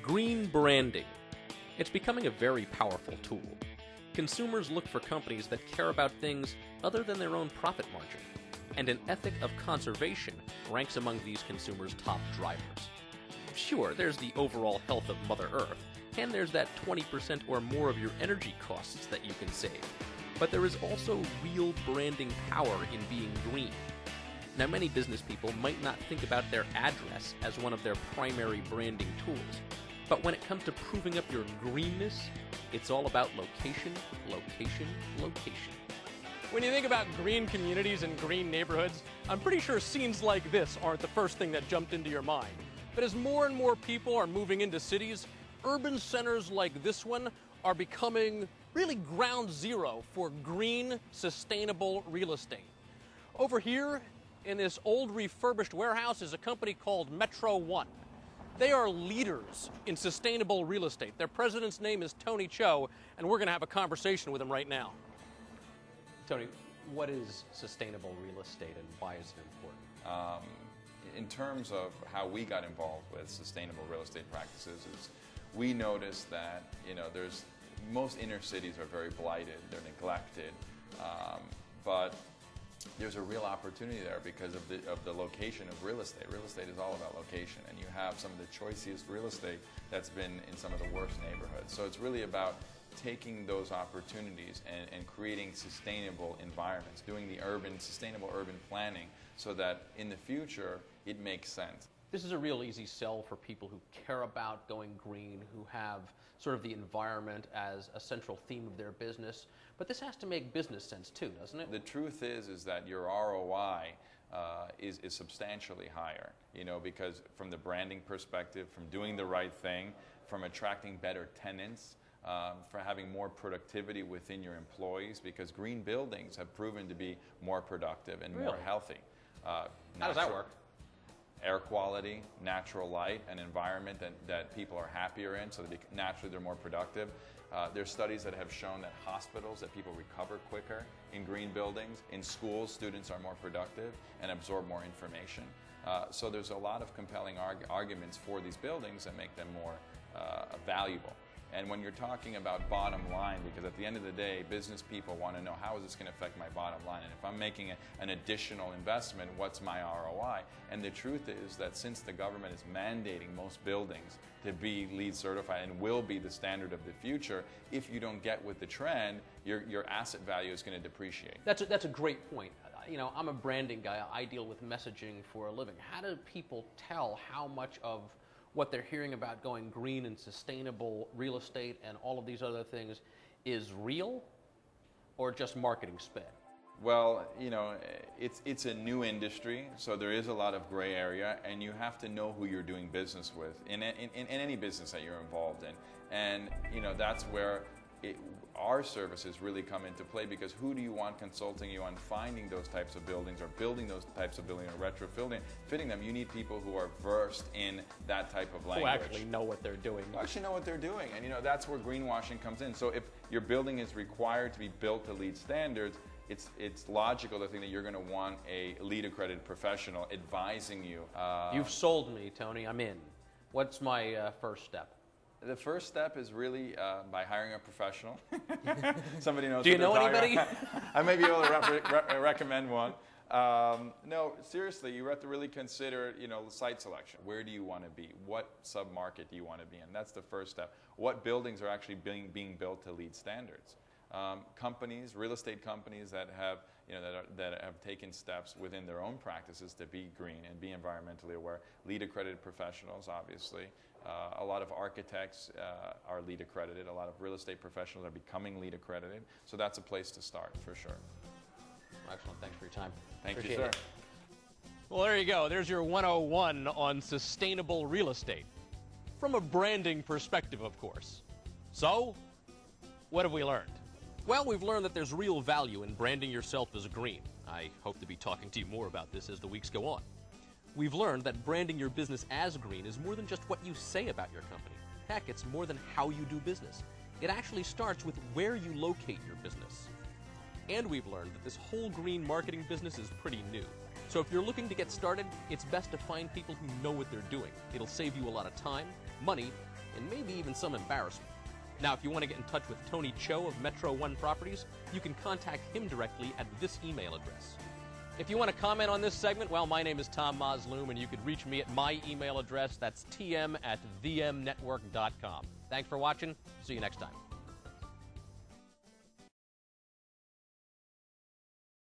Green branding. It's becoming a very powerful tool. Consumers look for companies that care about things other than their own profit margin, and an ethic of conservation ranks among these consumers' top drivers. Sure, there's the overall health of Mother Earth, and there's that 20% or more of your energy costs that you can save. But there is also real branding power in being green. Now, many business people might not think about their address as one of their primary branding tools. But when it comes to proving up your greenness, it's all about location, location, location. When you think about green communities and green neighborhoods, I'm pretty sure scenes like this aren't the first thing that jumped into your mind. But as more and more people are moving into cities, urban centers like this one are becoming really ground zero for green, sustainable real estate. Over here in this old refurbished warehouse is a company called Metro One. They are leaders in sustainable real estate. Their president's name is Tony Cho, and we're going to have a conversation with him right now. Tony, what is sustainable real estate and why is it important? In terms of how we got involved with sustainable real estate practices, is we noticed that most inner cities are very blighted, they're neglected, but there's a real opportunity there because of the location of real estate. Real estate is all about location, and you have some of the choicest real estate that's been in some of the worst neighborhoods. So it's really about taking those opportunities and creating sustainable environments, doing the sustainable urban planning so that in the future it makes sense. This is a real easy sell for people who care about going green, who have sort of the environment as a central theme of their business. But this has to make business sense too, doesn't it? The truth is that your ROI is substantially higher, because from the branding perspective, from doing the right thing, from attracting better tenants, for having more productivity within your employees, because green buildings have proven to be more productive and more healthy. How does that work? Air quality, natural light, an environment that people are happier in, so that naturally they're more productive. There's studies that have shown that hospitals, that people recover quicker in green buildings. In schools, students are more productive and absorb more information. So there's a lot of compelling arguments for these buildings that make them more valuable. And when you're talking about bottom line, because at the end of the day, business people want to know, how is this going to affect my bottom line? And if I'm making an additional investment, what's my ROI? And the truth is that since the government is mandating most buildings to be LEED certified and will be the standard of the future, if you don't get with the trend, your asset value is going to depreciate. That's a great point. I'm a branding guy. I deal with messaging for a living. How do people tell how much of what they're hearing about going green and sustainable real estate and all of these other things is real or just marketing spin? Well, it's a new industry, so there is a lot of gray area, and you have to know who you're doing business with in any business that you're involved in. And that's where our services really come into play, because who do you want consulting you on finding those types of buildings or building those types of buildings or retrofitting them? You need people who are versed in that type of language. Who actually know what they're doing. Who actually know what they're doing. And that's where greenwashing comes in. So if your building is required to be built to LEED standards, it's logical to think that you're going to want a LEED accredited professional advising you. You've sold me, Tony. I'm in. What's my first step? The first step is really by hiring a professional. Somebody knows. Do you know anybody? I may be able to recommend one. No, seriously, you have to really consider, site selection. Where do you want to be? What sub-market do you want to be in? That's the first step. What buildings are actually being built to LEED standards? Companies, real estate companies that have, that have taken steps within their own practices to be green and be environmentally aware. LEED accredited professionals, obviously. A lot of architects are LEED accredited. A lot of real estate professionals are becoming LEED accredited. So that's a place to start for sure. Excellent. Thanks for your time. Thank you, sir. Well, there you go. There's your 101 on sustainable real estate. From a branding perspective, of course. So, what have we learned? Well, we've learned that there's real value in branding yourself as green. I hope to be talking to you more about this as the weeks go on. We've learned that branding your business as green is more than just what you say about your company. Heck, it's more than how you do business. It actually starts with where you locate your business. And we've learned that this whole green marketing business is pretty new. So if you're looking to get started, it's best to find people who know what they're doing. It'll save you a lot of time, money, and maybe even some embarrassment. Now, if you want to get in touch with Tony Cho of Metro One Properties, you can contact him directly at this email address. If you want to comment on this segment, well, my name is Tom Masloom, and you can reach me at my email address. That's tm@themnetwork.com. Thanks for watching. See you next time.